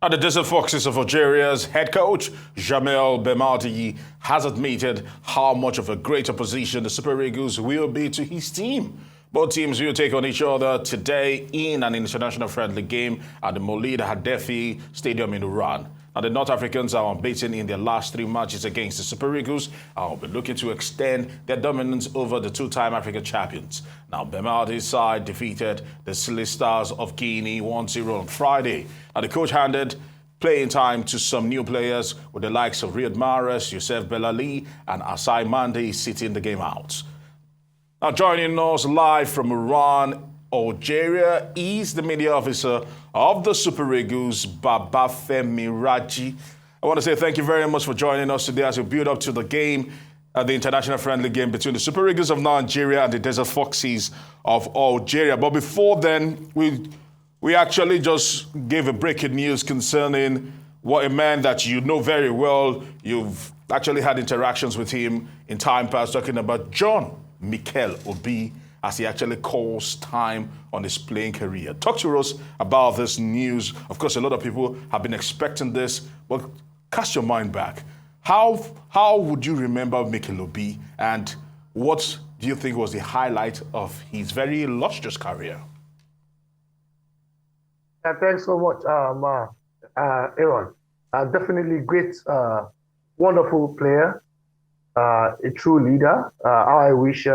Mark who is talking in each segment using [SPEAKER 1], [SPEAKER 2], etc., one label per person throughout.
[SPEAKER 1] And the Desert Foxes of Algeria's head coach, Jamel Belmadi, has admitted how much of a great opposition the Super Eagles will be to his team. Both teams will take on each other today in an international friendly game at the Moulid Haddafi Stadium in Iran. Now, the North Africans are unbeaten in their last 3 matches against the Super Eagles and will be looking to extend their dominance over the two-time African champions. Now, Belmadi's side defeated the Silly Stars of Guinea 1-0 on Friday. Now, the coach handed playing time to some new players with the likes of Riyad Mahrez, Youssef Bellali and Asai Mande sitting the game out. Now, joining us live from Iran, Algeria, is the media officer of the Super Eagles, Babafemi Raji. I want to say thank you very much for joining us today as we build up to the game, the international friendly game between the Super Eagles of Nigeria and the Desert Foxes of Algeria. But before then, we actually just gave a breaking news concerning what a man that you know very well. You've actually had interactions with him in time past, talking about John Mikel Obi, as he actually calls time on his playing career. Talk to us about this news. Of course, a lot of people have been expecting this, but cast your mind back. How would you remember Mikel Obi, and what do you think was the highlight of his very illustrious career?
[SPEAKER 2] Thanks so much, Aaron. Definitely great, wonderful player, a true leader. How I wish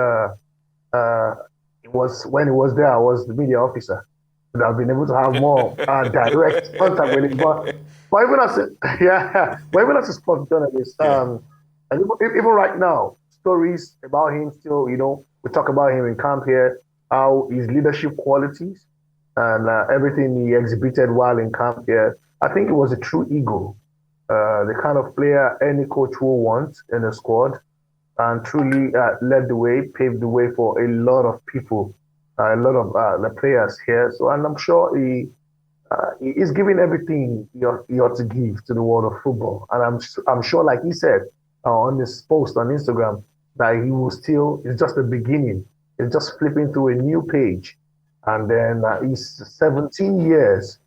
[SPEAKER 2] it was when he was there, I was the media officer. And I've been able to have more direct contact with him. But even as a sports journalist, and even right now, stories about him still, we talk about him in camp here, how his leadership qualities and everything he exhibited while in camp here. I think it was a true ego, the kind of player any coach will want in a squad, and truly led the way, paved the way for a lot of people, a lot of the players here. So, and I'm sure he is giving everything he ought to give to the world of football. And I'm sure, like he said on this post on Instagram, that he will still, it's just the beginning. It's just flipping through a new page. And then he's 17 years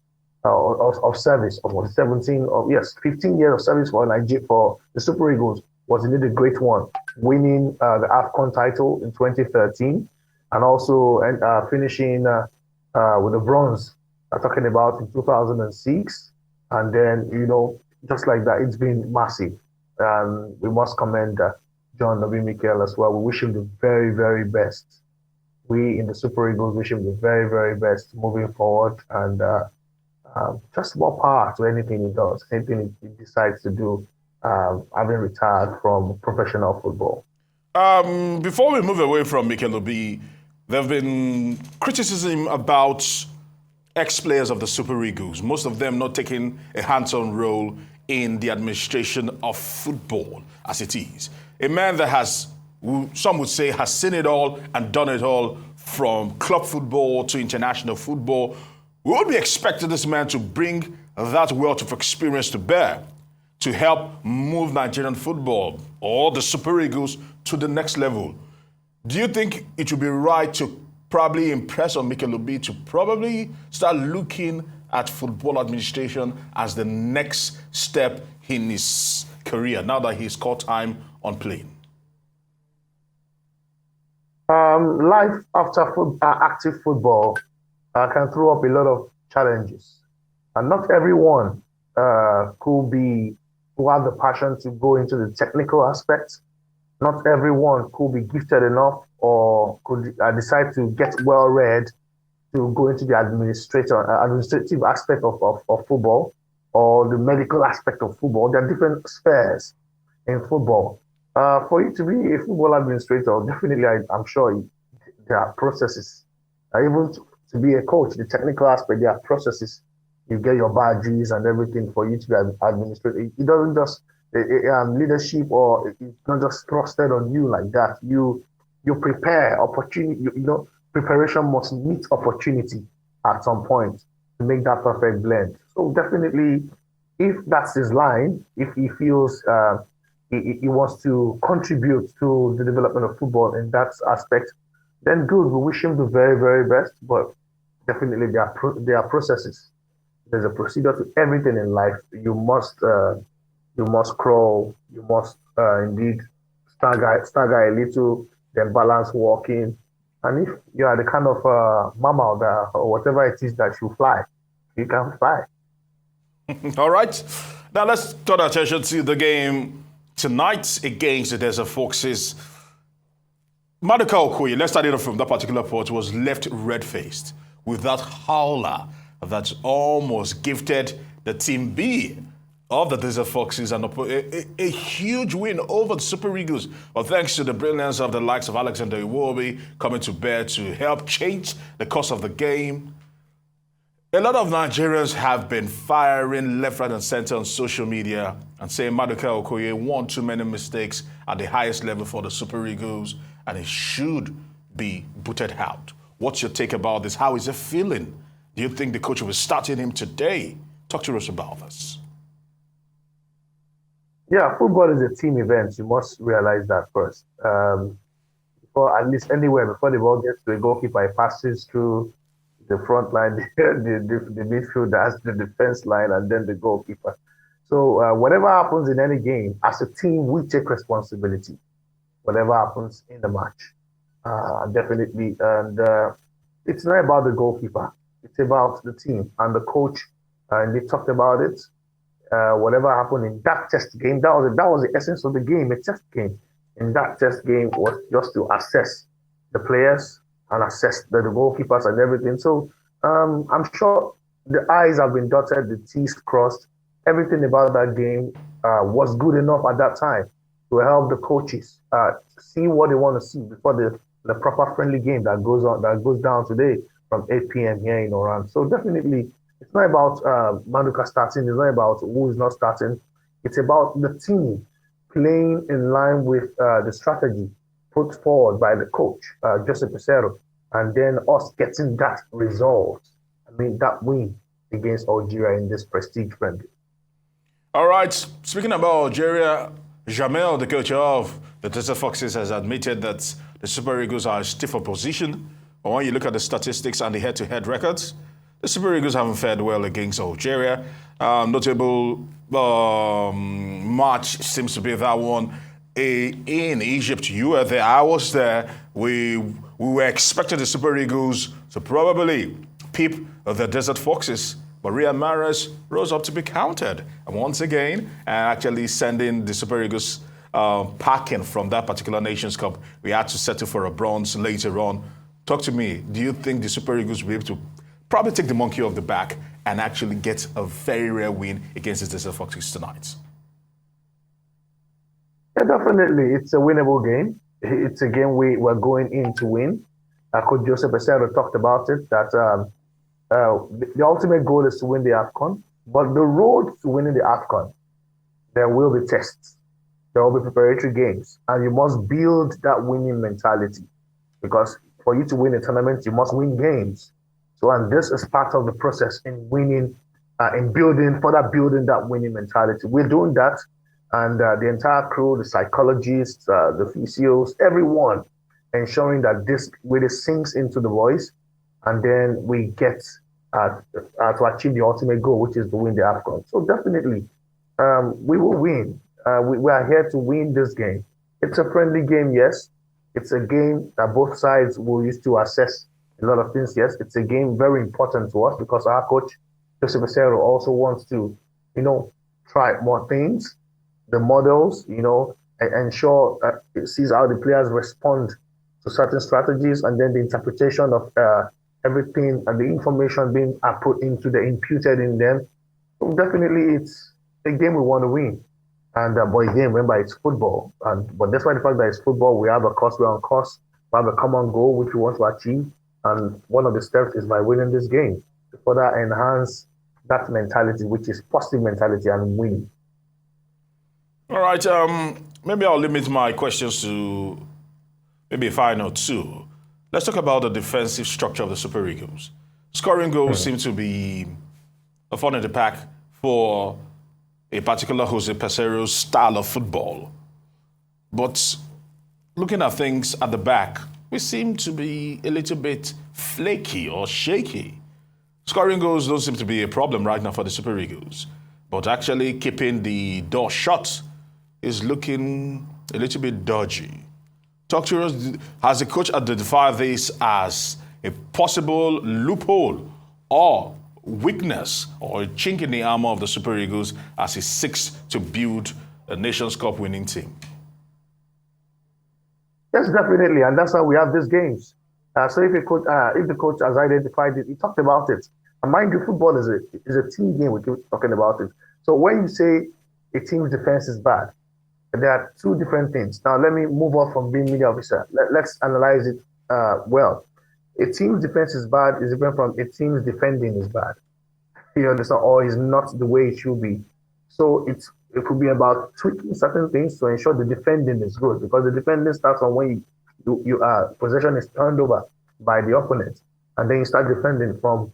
[SPEAKER 2] of service, almost 15 years of service for Nigeria, for the Super Eagles. Was indeed a great one, winning the AFCON title in 2013 and also finishing with the bronze, talking about in 2006. And then, just like that, it's been massive. And we must commend John Obi Mikel as well. We wish him the very, very best. We in the Super Eagles wish him the very, very best moving forward. And just more power to anything he does, anything he decides to do. Having retired from professional football.
[SPEAKER 1] Before we move away from Mikel Obi, there have been criticism about ex-players of the Super Eagles, most of them not taking a hands-on role in the administration of football as it is. A man that has, some would say, has seen it all and done it all, from club football to international football. We would be expecting this man to bring that wealth of experience to bear to help move Nigerian football or the Super Eagles to the next level. Do you think it would be right to probably impress on Mikel Obi to probably start looking at football administration as the next step in his career now that he's caught time on playing?
[SPEAKER 2] Life after active football can throw up a lot of challenges. And not everyone who have the passion to go into the technical aspects. Not everyone could be gifted enough or could decide to get well read to go into the administrative aspect of football or the medical aspect of football. There are different spheres in football. For you to be a football administrator, definitely, I'm sure there are processes. Even to be a coach, the technical aspect, there are processes. You get your badges and everything for you to be administrator. It doesn't just leadership, or it's not just thrusted on you like that. You prepare opportunity. Preparation must meet opportunity at some point to make that perfect blend. So definitely, if that's his line, if he feels he wants to contribute to the development of football in that aspect, then good. We wish him the very, very best. But definitely, there are processes There's a procedure to everything in life. You must crawl. You must indeed stagger a little, then balance walking. And if you are the kind of mammal that, or whatever it is that you fly, you can fly.
[SPEAKER 1] All right. Now let's turn our attention to the game tonight against the Desert Foxes. Maduka Okoye, let's start it off from that particular part, was left red-faced with that howler that almost gifted the Team B of the Desert Foxes a huge win over the Super Eagles. But thanks to the brilliance of the likes of Alexander Iwobi coming to bear to help change the course of the game. A lot of Nigerians have been firing left, right, and center on social media and saying Maduka Okoye won too many mistakes at the highest level for the Super Eagles and he should be booted out. What's your take about this? How is it feeling? Do you think the coach will be starting him today? Talk to us about this.
[SPEAKER 2] Yeah, football is a team event. You must realize that first. Before, at least anywhere, before the ball gets to the goalkeeper, it passes through the front line, the midfield, that's the defense line, and then the goalkeeper. So whatever happens in any game, as a team, we take responsibility. Whatever happens in the match, definitely. And it's not about the goalkeeper; it's about the team and the coach. And they talked about it. Whatever happened in that test game, that was the essence of the game. A test game. In that test game was just to assess the players and assess the goalkeepers and everything. So I'm sure the I's have been dotted, the T's crossed. Everything about that game was good enough at that time to help the coaches see what they want to see before the proper friendly game that goes down today from 8 p.m. here in Oran. So definitely, it's not about Maduka starting. It's not about who is not starting. It's about the team playing in line with the strategy put forward by the coach, Joseph Pesero, and then us getting that result. I mean, that win against Algeria in this prestige friendly.
[SPEAKER 1] All right. Speaking about Algeria, Jamel, the coach of the Desert Foxes, has admitted that the Super Eagles are a stiffer position. But when you look at the statistics and the head-to-head records, the Super Eagles haven't fared well against Algeria. Notable match seems to be that one in Egypt. You were there. I was there. We were expecting the Super Eagles to probably peep the Desert Foxes. But Riyad Mahrez rose up to be counted. And once again, actually sending the Super Eagles packing from that particular Nations Cup. We had to settle for a bronze later on. Talk to me. Do you think the Super Eagles will be able to probably take the monkey off the back and actually get a very rare win against the Desert Foxes tonight?
[SPEAKER 2] Yeah, definitely. It's a winnable game. It's a game we're going in to win. Coach Joseph Pesero talked about it, that the ultimate goal is to win the AFCON. But the road to winning the AFCON, there will be tests. There will be preparatory games. And you must build that winning mentality. Because for you to win a tournament, you must win games. So, and this is part of the process in winning, in further building that winning mentality. We're doing that. And the entire crew, the psychologists, the physios, everyone, ensuring that this really sinks into the voice. And then we get to achieve the ultimate goal, which is to win the AFCON. So definitely, we will win. We are here to win this game. It's a friendly game, yes. It's a game that both sides will use to assess a lot of things, yes. It's a game very important to us because our coach, Joseph Pesero, also wants to, try more things, the models, and ensure it sees how the players respond to certain strategies and then the interpretation of everything and the information being imputed in them. So definitely it's a game we want to win. And but again, remember it's football. But despite the fact that it's football, we have a course, we're on course, we have a common goal which we want to achieve. And one of the steps is by winning this game to further enhance that mentality, which is positive mentality and winning.
[SPEAKER 1] All right. Maybe I'll limit my questions to maybe a final two. Let's talk about the defensive structure of the Super Eagles. Scoring goals seem to be a fun in the pack for a particular Jose Pesero's style of football. But looking at things at the back, we seem to be a little bit flaky or shaky. Scoring goals don't seem to be a problem right now for the Super Eagles. But actually keeping the door shut is looking a little bit dodgy. Talk to us, has the coach identified this as a possible loophole or weakness or a chink in the armor of the Super Eagles as he seeks to build a Nations Cup winning team?
[SPEAKER 2] Yes, definitely, and that's how we have these games. So if the coach has identified it, he talked about it. And mind you, football is a team game. We keep talking about it. So when you say a team's defense is bad, there are two different things. Now let me move on from being media officer. Let's analyze it well. A team's defense is bad is different from a team's defending is bad. You understand, or is not the way it should be. So it could be about tweaking certain things to ensure the defending is good, because the defending starts on when possession is turned over by the opponent, and then you start defending from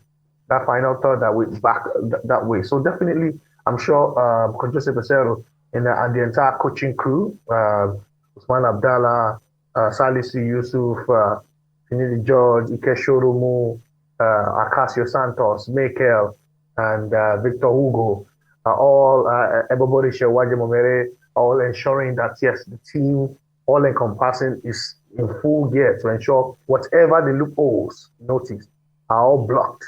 [SPEAKER 2] that final third that way back that way. So definitely, I'm sure Coach Joseph Pesero and the entire coaching crew, Usman Abdallah, Salisu Yusuf, Finidi George, Ike Shoromu, Acacio Santos, Mikel, and Victor Hugo, all everybody Shewaje Momere, all ensuring that yes, the team all encompassing is in full gear to ensure whatever the loopholes noticed are all blocked,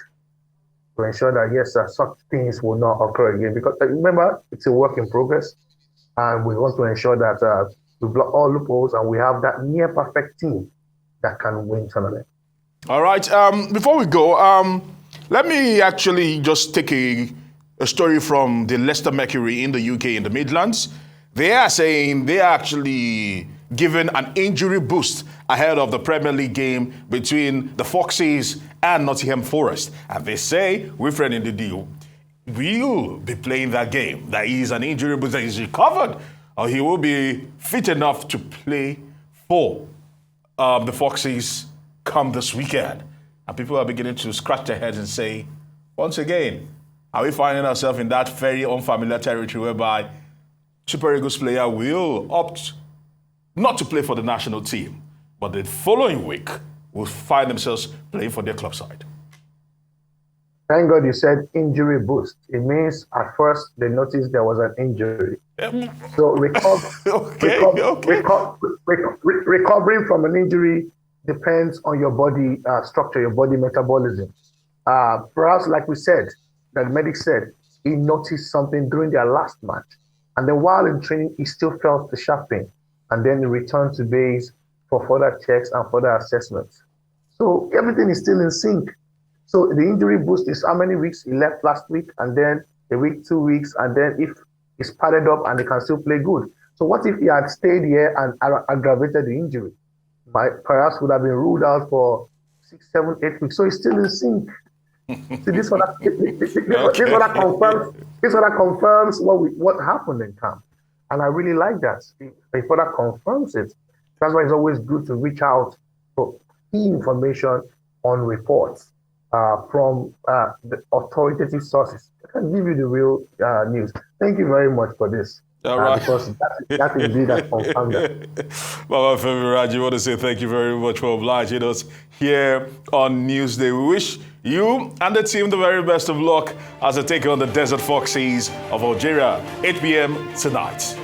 [SPEAKER 2] to ensure that yes, such things will not occur again. Because remember, it's a work in progress, and we want to ensure that we block all loopholes and we have that near perfect team that can win tournament.
[SPEAKER 1] All right. Before we go, let me actually just take a story from the Leicester Mercury in the UK, in the Midlands. They are saying they are actually given an injury boost ahead of the Premier League game between the Foxes and Nottingham Forest. And they say, Wilfred Ndidi will be playing that game. That is an injury boost that is recovered, or he will be fit enough to play for the Foxes come this weekend. And people are beginning to scratch their heads and say, once again, are we finding ourselves in that very unfamiliar territory whereby Super Eagles player will opt not to play for the national team, but the following week will find themselves playing for their club side?
[SPEAKER 2] Thank God you said injury boost. It means at first they noticed there was an injury.
[SPEAKER 1] Yep.
[SPEAKER 2] So recovering from an injury depends on your body structure, your body metabolism. Perhaps, like we said, that the medic said, he noticed something during their last match. And then while in training, he still felt the sharp pain. And then he returned to base for further checks and further assessments. So everything is still in sync. So the injury boost is how many weeks he left last week, and then a week, 2 weeks, and then if he's padded up and he can still play good. So what if he had stayed here and aggravated the injury? Perhaps would have been ruled out for 6, 7, 8 weeks. So he's still in sync. See, this one confirms what happened in camp, and I really like that. It further confirms it. That's why it's always good to reach out for key information on reports from the authoritative sources. I can give you the real news. Thank you very much for this.
[SPEAKER 1] All right.
[SPEAKER 2] Because that indeed has confirmed that.
[SPEAKER 1] Babafemi, Raji, I want to say thank you very much for obliging us here on Newsday. We wish you and the team the very best of luck as they take on the Desert Foxes of Algeria, 8 p.m. tonight.